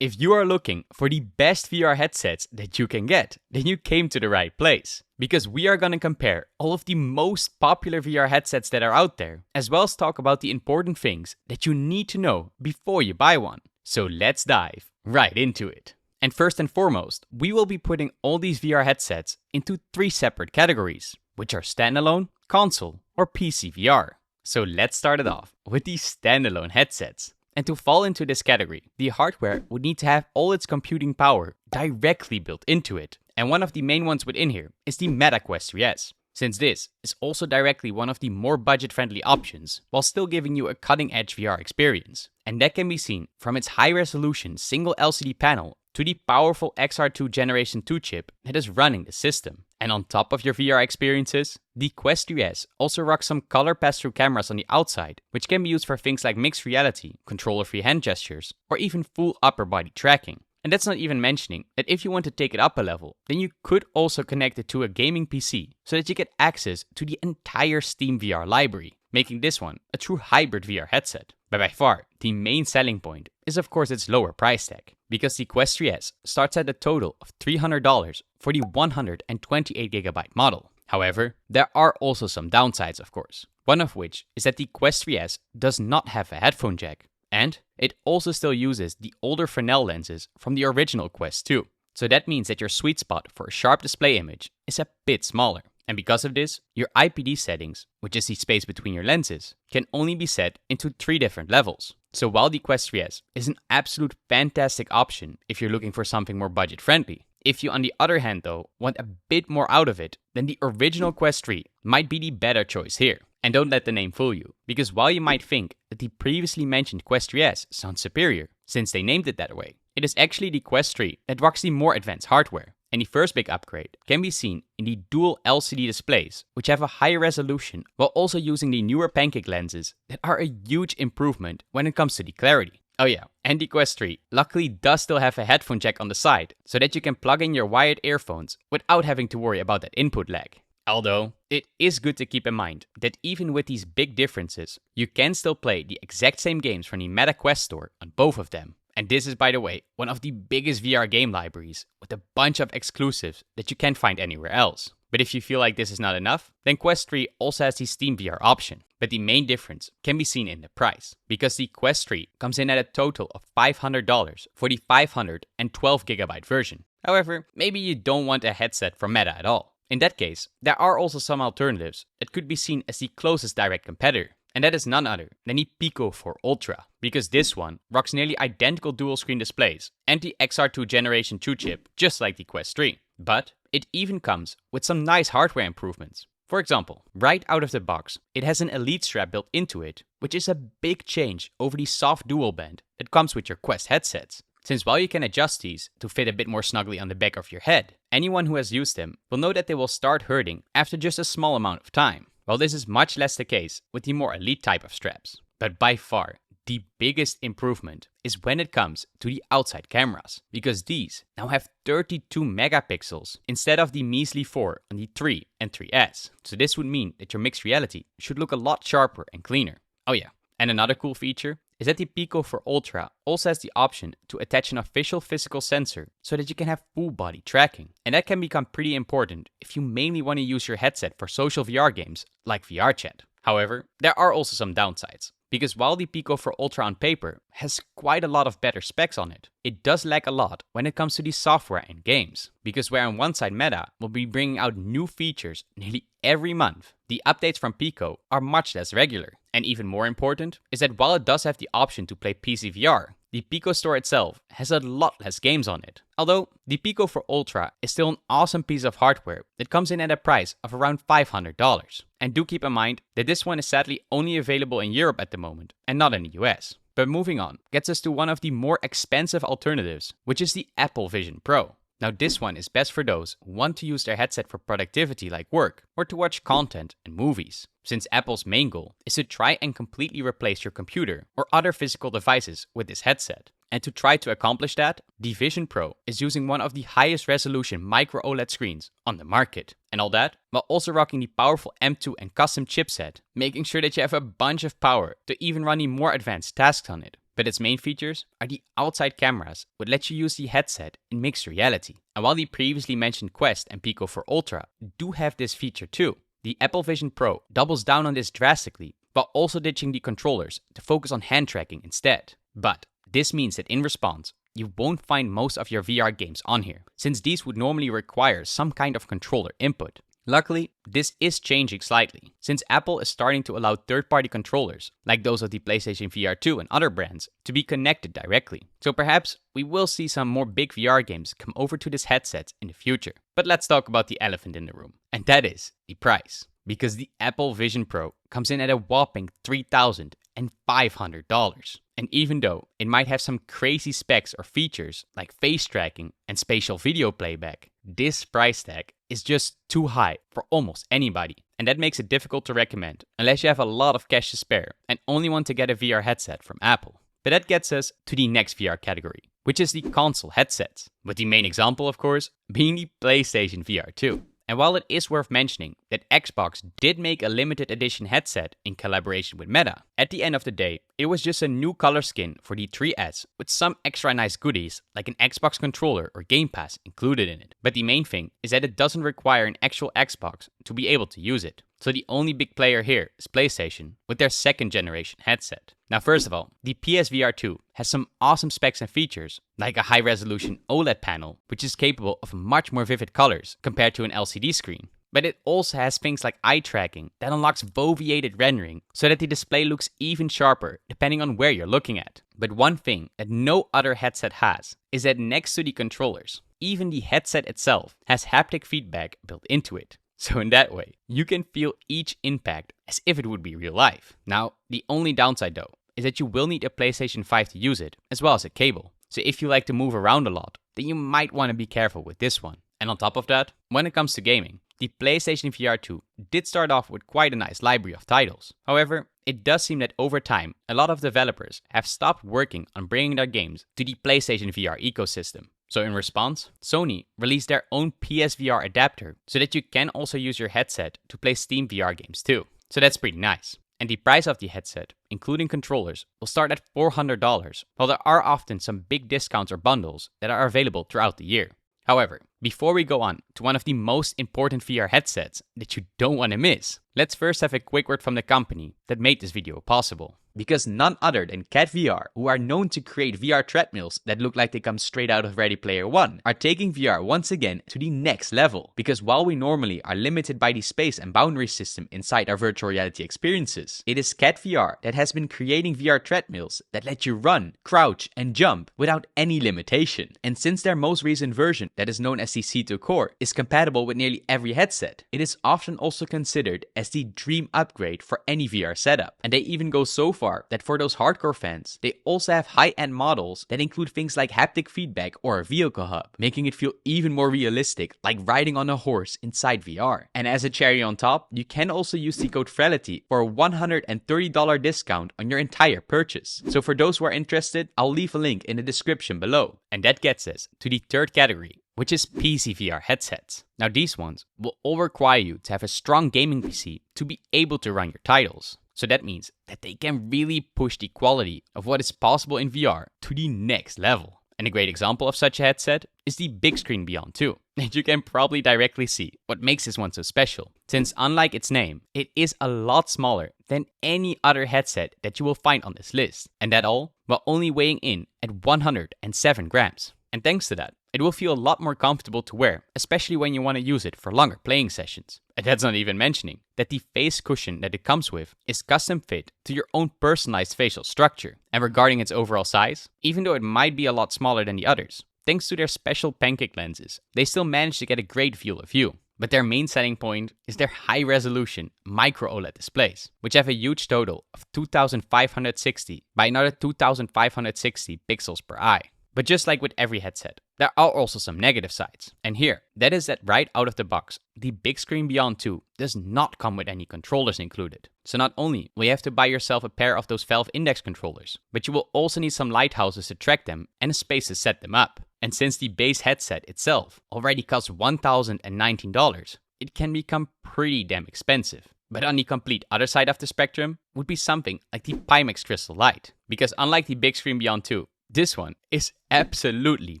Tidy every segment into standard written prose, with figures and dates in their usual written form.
If you are looking for the best VR headsets that you can get, then you came to the right place. Because we are going to compare all of the most popular VR headsets that are out there, as well as talk about the important things that you need to know before you buy one. So let's dive right into it. And first and foremost, we will be putting all these VR headsets into 3 separate categories, which are standalone, console, or PC VR. So let's start it off with these standalone headsets. And to fall into this category, the hardware would need to have all its computing power directly built into it. And one of the main ones within here is the Meta Quest 3S, since this is also directly one of the more budget-friendly options, while still giving you a cutting-edge VR experience. And that can be seen from its high-resolution single LCD panel to the powerful XR2 Generation 2 chip that is running the system. And on top of your VR experiences, the Quest 3S also rocks some color pass-through cameras on the outside, which can be used for things like mixed reality, controller-free hand gestures, or even full upper body tracking. And that's not even mentioning that if you want to take it up a level, then you could also connect it to a gaming PC so that you get access to the entire Steam VR library, making this one a true hybrid VR headset. But by far, the main selling point is of course its lower price tag, because the Quest 3S starts at a total of $300 for the 128GB model. However, there are also some downsides of course, one of which is that the Quest 3S does not have a headphone jack, and it also still uses the older Fresnel lenses from the original Quest 2. So that means that your sweet spot for a sharp display image is a bit smaller. And because of this, your IPD settings, which is the space between your lenses, can only be set into 3 different levels. So while the Quest 3S is an absolute fantastic option if you're looking for something more budget friendly, if you on the other hand though want a bit more out of it, then the original Quest 3 might be the better choice here. And don't let the name fool you, because while you might think that the previously mentioned Quest 3S sounds superior, since they named it that way, it is actually the Quest 3 that rocks the more advanced hardware. And the first big upgrade can be seen in the dual LCD displays, which have a higher resolution while also using the newer pancake lenses that are a huge improvement when it comes to the clarity. Oh yeah, and the Quest 3 luckily does still have a headphone jack on the side, so that you can plug in your wired earphones without having to worry about that input lag. Although, it is good to keep in mind that even with these big differences, you can still play the exact same games from the Meta Quest store on both of them. And this is, by the way, one of the biggest VR game libraries with a bunch of exclusives that you can't find anywhere else. But if you feel like this is not enough, then Quest 3 also has the Steam VR option. But the main difference can be seen in the price, because the Quest 3 comes in at a total of $500 for the 512GB version. However, maybe you don't want a headset from Meta at all. In that case, there are also some alternatives that could be seen as the closest direct competitor. And that is none other than the Pico 4 Ultra, because this one rocks nearly identical dual screen displays and the XR2 Generation 2 chip, just like the Quest 3. But it even comes with some nice hardware improvements. For example, right out of the box, it has an Elite strap built into it, which is a big change over the soft dual band that comes with your Quest headsets. Since while you can adjust these to fit a bit more snugly on the back of your head, anyone who has used them will know that they will start hurting after just a small amount of time. Well, this is much less the case with the more elite type of straps. But by far, the biggest improvement is when it comes to the outside cameras, because these now have 32 megapixels instead of the measly 4 on the 3 and 3S. So this would mean that your mixed reality should look a lot sharper and cleaner. Oh yeah, and another cool feature is that the Pico 4 Ultra also has the option to attach an official physical sensor so that you can have full body tracking. And that can become pretty important if you mainly want to use your headset for social VR games like VR chat. However, there are also some downsides, because while the Pico 4 Ultra on paper has quite a lot of better specs on it, it does lag a lot when it comes to the software and games. Because where on one side Meta will be bringing out new features nearly every month, the updates from Pico are much less regular. And even more important is that while it does have the option to play PSVR, the Pico store itself has a lot less games on it. Although, the Pico 4 Ultra is still an awesome piece of hardware that comes in at a price of around $500. And do keep in mind that this one is sadly only available in Europe at the moment, and not in the US. But moving on gets us to one of the more expensive alternatives, which is the Apple Vision Pro. Now this one is best for those who want to use their headset for productivity like work, or to watch content and movies, since Apple's main goal is to try and completely replace your computer or other physical devices with this headset. And to try to accomplish that, the Vision Pro is using one of the highest resolution micro OLED screens on the market. And all that while also rocking the powerful M2 and custom chipset, making sure that you have a bunch of power to even run the more advanced tasks on it. but its main features are the outside cameras, which let you use the headset in mixed reality. And while the previously mentioned Quest and Pico for Ultra do have this feature too, the Apple Vision Pro doubles down on this drastically, while also ditching the controllers to focus on hand tracking instead. But this means that in response, you won't find most of your VR games on here, since these would normally require some kind of controller input. Luckily, this is changing slightly, since Apple is starting to allow third-party controllers, like those of the PlayStation VR 2 and other brands, to be connected directly. So perhaps we will see some more big VR games come over to this headset in the future. But let's talk about the elephant in the room, and that is the price. Because the Apple Vision Pro comes in at a whopping $3,500. And even though it might have some crazy specs or features like face tracking and spatial video playback, this price tag is just too high for almost anybody. And that makes it difficult to recommend unless you have a lot of cash to spare and only want to get a VR headset from Apple. But that gets us to the next VR category, which is the console headsets. With the main example, of course, being the PlayStation VR 2. And while it is worth mentioning that Xbox did make a limited edition headset in collaboration with Meta, at the end of the day, it was just a new color skin for the 3S with some extra nice goodies like an Xbox controller or Game Pass included in it. But the main thing is that it doesn't require an actual Xbox to be able to use it. So the only big player here is PlayStation with their second generation headset. Now first of all, the PSVR 2 has some awesome specs and features, like a high resolution OLED panel, which is capable of much more vivid colors compared to an LCD screen. But it also has things like eye tracking that unlocks foveated rendering so that the display looks even sharper depending on where you're looking at. But one thing that no other headset has is that next to the controllers, even the headset itself has haptic feedback built into it. So in that way, you can feel each impact as if it would be real life. Now, the only downside though is that you will need a PlayStation 5 to use it, as well as a cable. So if you like to move around a lot, then you might want to be careful with this one. And on top of that, when it comes to gaming, the PlayStation VR 2 did start off with quite a nice library of titles. However, it does seem that over time, a lot of developers have stopped working on bringing their games to the PlayStation VR ecosystem. So in response, Sony released their own PSVR adapter so that you can also use your headset to play Steam VR games too. So that's pretty nice. And the price of the headset, including controllers, will start at $400, while there are often some big discounts or bundles that are available throughout the year. However, before we go on to one of the most important VR headsets that you don't want to miss, let's first have a quick word from the company that made this video possible. Because none other than Cat VR, who are known to create VR treadmills that look like they come straight out of Ready Player One, are taking VR once again to the next level. Because while we normally are limited by the space and boundary system inside our virtual reality experiences, it is Cat VR that has been creating VR treadmills that let you run, crouch, and jump without any limitation. And since their most recent version, that is known as the C2 Core, is compatible with nearly every headset, it is often also considered as the dream upgrade for any VR setup. And they even go so far that for those hardcore fans, they also have high-end models that include things like haptic feedback or a vehicle hub, making it feel even more realistic, like riding on a horse inside VR. And as a cherry on top, you can also use the code VRelity for a $130 discount on your entire purchase. So for those who are interested, I'll leave a link in the description below. And that gets us to the third category, which is PC VR headsets. Now these ones will all require you to have a strong gaming PC to be able to run your titles. So that means that they can really push the quality of what is possible in VR to the next level. And a great example of such a headset is the bigscreen Beyond 2. And you can probably directly see what makes this one so special, since unlike its name, it is a lot smaller than any other headset that you will find on this list. And that all while only weighing in at 107 grams. And thanks to that, it will feel a lot more comfortable to wear, especially when you want to use it for longer playing sessions. And that's not even mentioning that the face cushion that it comes with is custom fit to your own personalized facial structure. And regarding its overall size, even though it might be a lot smaller than the others, thanks to their special pancake lenses, they still manage to get a great field of view. But their main selling point is their high-resolution micro OLED displays, which have a huge total of 2560 by another 2560 pixels per eye. But just like with every headset, there are also some negative sides. And here, that is that right out of the box, the bigscreen Beyond 2 does not come with any controllers included. So not only will you have to buy yourself a pair of those Valve Index controllers, but you will also need some lighthouses to track them and a space to set them up. And since the base headset itself already costs $1,019, it can become pretty damn expensive. But on the complete other side of the spectrum would be something like the Pimax Crystal Lite. Because unlike the Bigscreen Beyond 2, this one is absolutely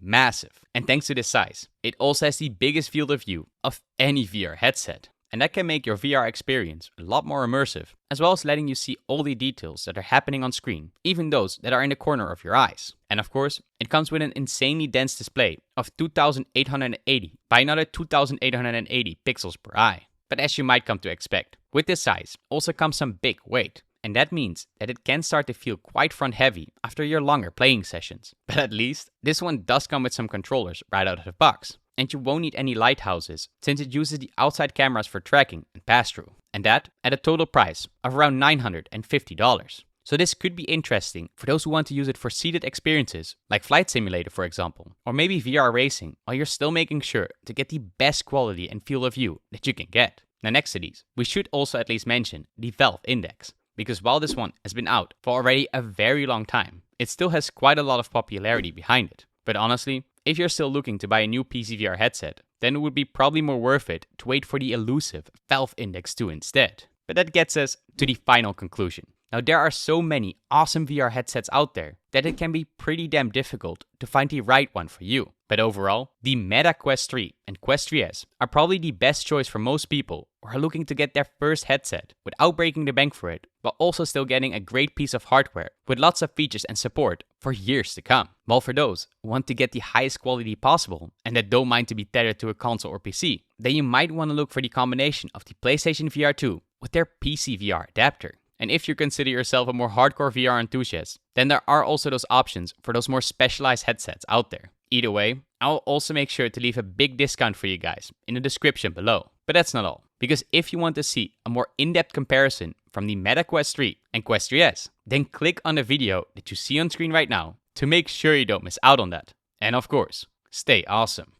massive. And thanks to this size, it also has the biggest field of view of any VR headset. And that can make your VR experience a lot more immersive, as well as letting you see all the details that are happening on screen, even those that are in the corner of your eyes. And of course, it comes with an insanely dense display of 2880 by another 2880 pixels per eye. But as you might come to expect, with this size also comes some big weight. And that means that it can start to feel quite front heavy after your longer playing sessions. But at least, this one does come with some controllers right out of the box. And you won't need any lighthouses, since it uses the outside cameras for tracking and pass-through. And that at a total price of around $950. So this could be interesting for those who want to use it for seated experiences, like Flight Simulator for example, or maybe VR racing, while you're still making sure to get the best quality and feel of view that you can get. Now next to these, we should also at least mention the Valve Index. Because while this one has been out for already a very long time, it still has quite a lot of popularity behind it. But honestly, if you're still looking to buy a new PSVR headset, then it would be probably more worth it to wait for the elusive Valve Index 2 instead. But that gets us to the final conclusion. Now there are so many awesome VR headsets out there that it can be pretty damn difficult to find the right one for you. But overall, the Meta Quest 3 and Quest 3S are probably the best choice for most people who are looking to get their first headset without breaking the bank for it, but also still getting a great piece of hardware with lots of features and support for years to come. While for those who want to get the highest quality possible and that don't mind to be tethered to a console or PC, then you might want to look for the combination of the PlayStation VR 2 with their PC VR adapter. And if you consider yourself a more hardcore VR enthusiast, then there are also those options for those more specialized headsets out there. Either way, I'll also make sure to leave a big discount for you guys in the description below. But that's not all, because if you want to see a more in-depth comparison from the Meta Quest 3 and Quest 3S, then click on the video that you see on screen right now to make sure you don't miss out on that. And of course, stay awesome.